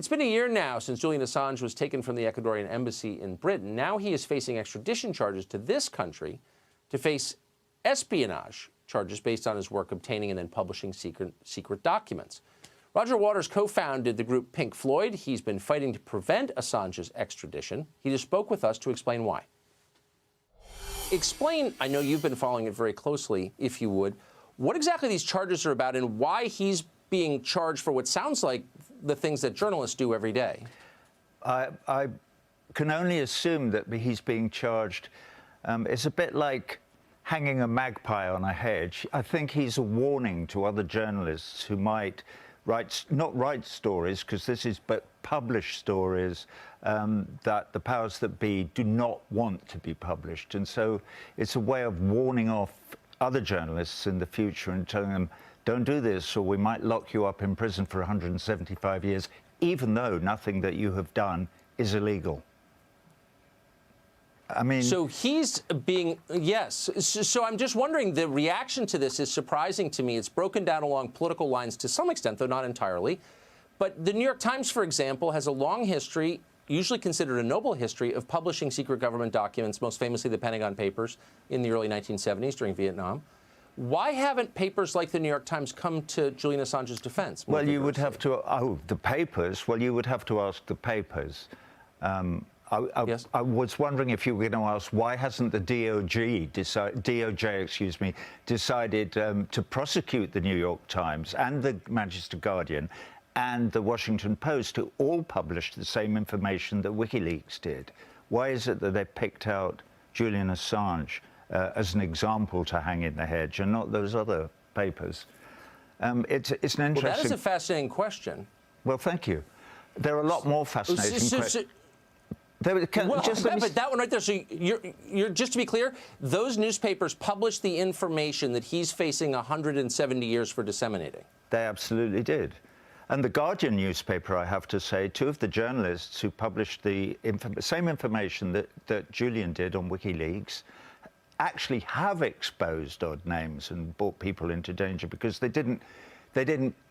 It's been a year now since Julian Assange was taken from the Ecuadorian embassy in Britain. Now he is facing extradition charges to this country to face espionage charges based on his work obtaining and then publishing secret documents. Roger Waters co-founded the group Pink Floyd. He's been fighting to prevent Assange's extradition. He just spoke with us to explain why. Explain, I know you've been following it very closely, if you would, what exactly these charges are about and why he's being charged for what sounds like the things that journalists do every day. I can only assume that he's being charged. It's a bit like hanging a magpie on a hedge. I think he's a warning to other journalists who might not write stories, because this is but publish stories that the powers that be do not want to be published. And so it's a way of warning off other journalists in the future and telling them, don't do this, or we might lock you up in prison for 175 years, even though nothing that you have done is illegal. I mean... So he's being... Yes. So I'm just wondering, the reaction to this is surprising to me. It's broken down along political lines to some extent, though not entirely. But the New York Times, for example, has a long history, usually considered a noble history, of publishing secret government documents, most famously the Pentagon Papers in the early 1970s during Vietnam. Why haven't papers like the New York Times come to Julian Assange's defense? Well, you would have to... Oh, the papers? Well, you would have to ask the papers. Yes. I was wondering if you were going to ask, why hasn't the DOJ decided to prosecute the New York Times and the Manchester Guardian and the Washington Post, who all published the same information that Wikileaks did? Why is it that they picked out Julian Assange as an example to hang in the hedge and not those other papers? It's an interesting... Well, that is a fascinating question. Well, thank you. There are a lot more fascinating questions. But that one right there, so you're just to be clear, those newspapers published the information that he's facing 170 years for disseminating. They absolutely did. And the Guardian newspaper, I have to say, two of the journalists who published the same information that Julian did on WikiLeaks actually have exposed odd names and brought people into danger because they didn't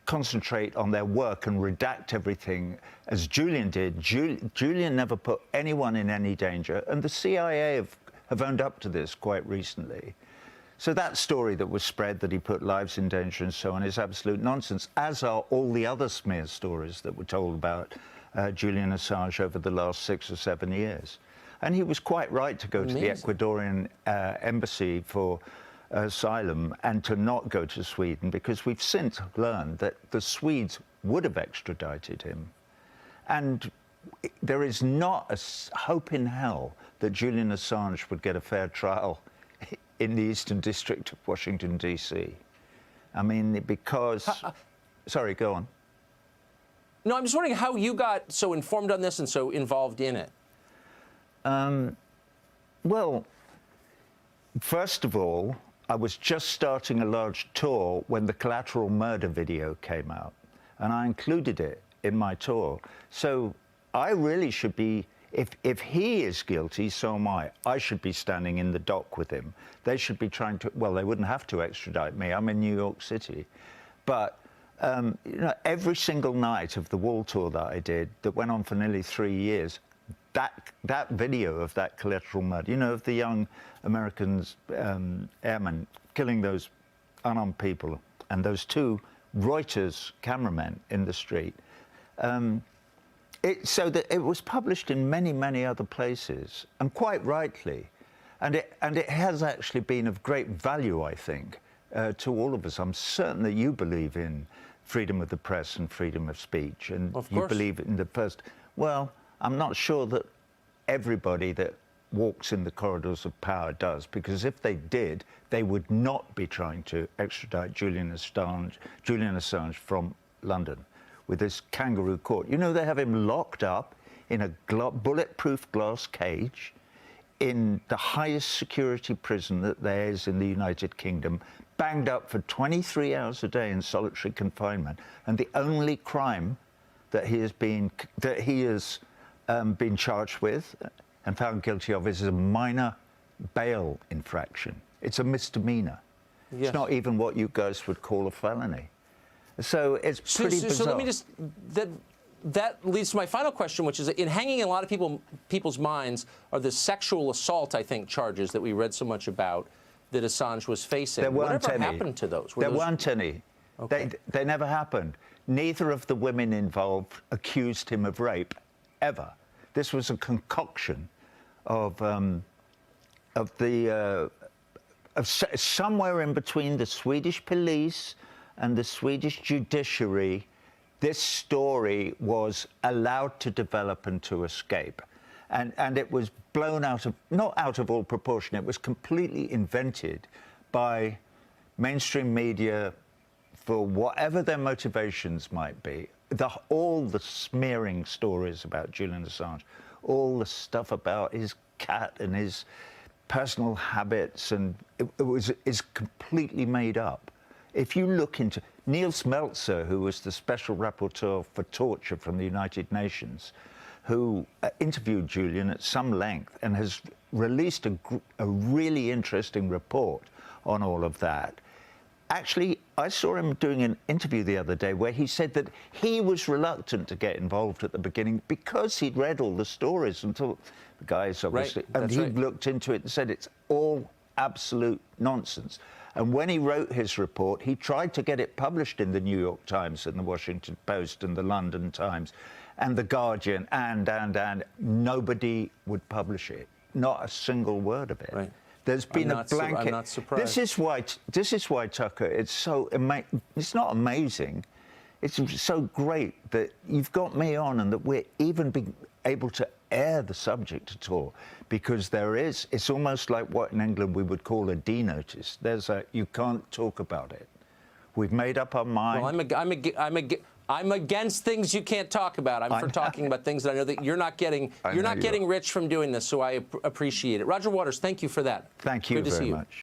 concentrate on their work and redact everything as Julian did. Julian never put anyone in any danger, and the CIA have owned up to this quite recently. So that story that was spread, that he put lives in danger and so on, is absolute nonsense, as are all the other smear stories that were told about Julian Assange over the last 6 or 7 years. And he was quite right to go to the Ecuadorian embassy for asylum and to not go to Sweden, because we've since learned that the Swedes would have extradited him. And there is not a hope in hell that Julian Assange would get a fair trial in the Eastern District of Washington, D.C. I mean, because... Sorry, go on. No, I'm just wondering how you got so informed on this and so involved in it. Well, first of all, I was just starting a large tour when the Collateral Murder video came out, and I included it in my tour. So I really should be, if he is guilty, so am I. I should be standing in the dock with him. They should be trying to, well, they wouldn't have to extradite me. I'm in New York City. But, you know, every single night of the wall tour that I did, that went on for nearly 3 years, that video of that collateral murder, you know, of the young Americans, airmen, killing those unarmed people, and those two Reuters cameramen in the street. So that it was published in many, many other places, and quite rightly. And it has actually been of great value, I think, to all of us. I'm certain that you believe in freedom of the press and freedom of speech, and you believe in the first... Well, I'm not sure that everybody that walks in the corridors of power does, because if they did, they would not be trying to extradite Julian Assange from London with this kangaroo court. You know, they have him locked up in a bulletproof glass cage in the highest security prison that there is in the United Kingdom, banged up for 23 hours a day in solitary confinement. And the only crime that he has been charged with and found guilty of is a minor bail infraction. It's a misdemeanor. Yes. It's not even what you guys would call a felony. So it's pretty bizarre. So let me just... that leads to my final question, which is, in hanging in a lot of people's minds are the sexual assault, I think, charges that we read so much about that Assange was facing. There weren't Whatever any. happened to those? There weren't any. Okay. They never happened. Neither of the women involved accused him of rape, ever. This was a concoction of somewhere in between the Swedish police and the Swedish judiciary. This story was allowed to develop and to escape. And it was blown out of, not out of all proportion, it was completely invented by mainstream media for whatever their motivations might be. All the smearing stories about Julian Assange, all the stuff about his cat and his personal habits, and is completely made up. If you look into Niels Meltzer, who was the special rapporteur for torture from the United Nations, who interviewed Julian at some length and has released a really interesting report on all of that. Actually, I saw him doing an interview the other day where he said that he was reluctant to get involved at the beginning because he'd read all the stories and thought, the guys obviously, right, and he'd looked into it and said it's all absolute nonsense. And when he wrote his report, he tried to get it published in the New York Times and the Washington Post and the London Times and the Guardian, and nobody would publish it. Not a single word of it. Right. There's been a blanket. I'm not surprised. This is why Tucker. It's so it's not amazing. It's so great that you've got me on, and that we're even being able to air the subject at all, because it's almost like what in England we would call a D notice. You can't talk about it. We've made up our mind. Well, I'm against things you can't talk about. I'm for talking about things that I know that you're not getting. You're not getting rich from doing this, so I appreciate it. Roger Waters, thank you for that. Thank you Good to see very you. much.